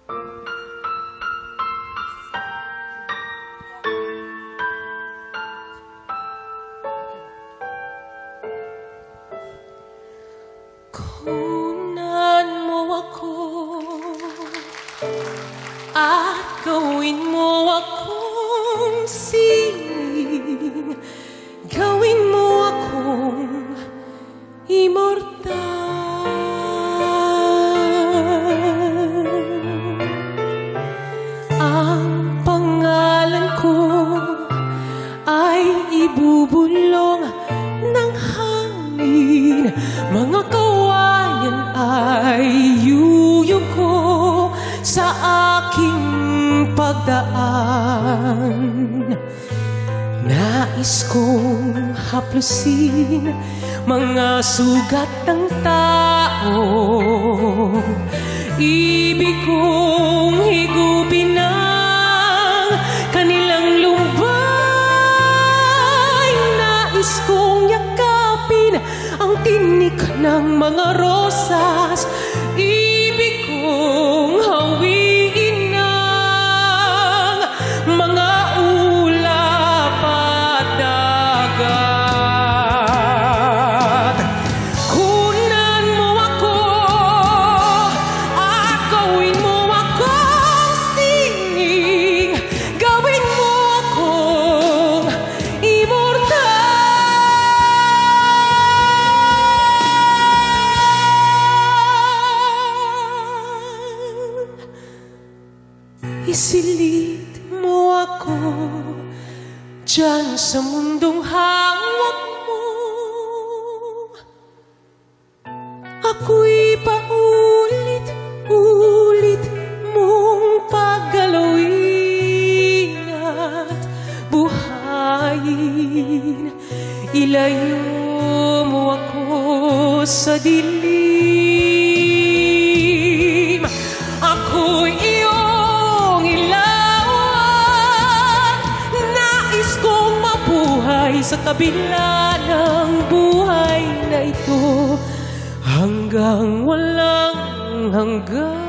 Kunan mo ako at gawin mo akong sining, gawin mo akong immortal. Ang pangalan ko ay ibubulong ng hangin, mga kawayan ay yuyong ko sa aking pagdaan. Nais kong haplusin mga sugat ng tao, ibig kong higupin ang kanilang lumbay. Nais kong yakapin ang tinik ng mga rosas, ibig kong hawiin ng mga ulap at dagat. Kunan mo ako at gawin mo akong sining, gawin mo akong immortal. Isilid mo ako dyan sa mundong hawak mo, ako'y paulit-ulit mong paggalawin at buhayin. Ilayo mo ako sa dilim, ako'y iyong ilawan. Nais kong mabuhay sa kabila ng buhay na ito hanggang walang hanggan.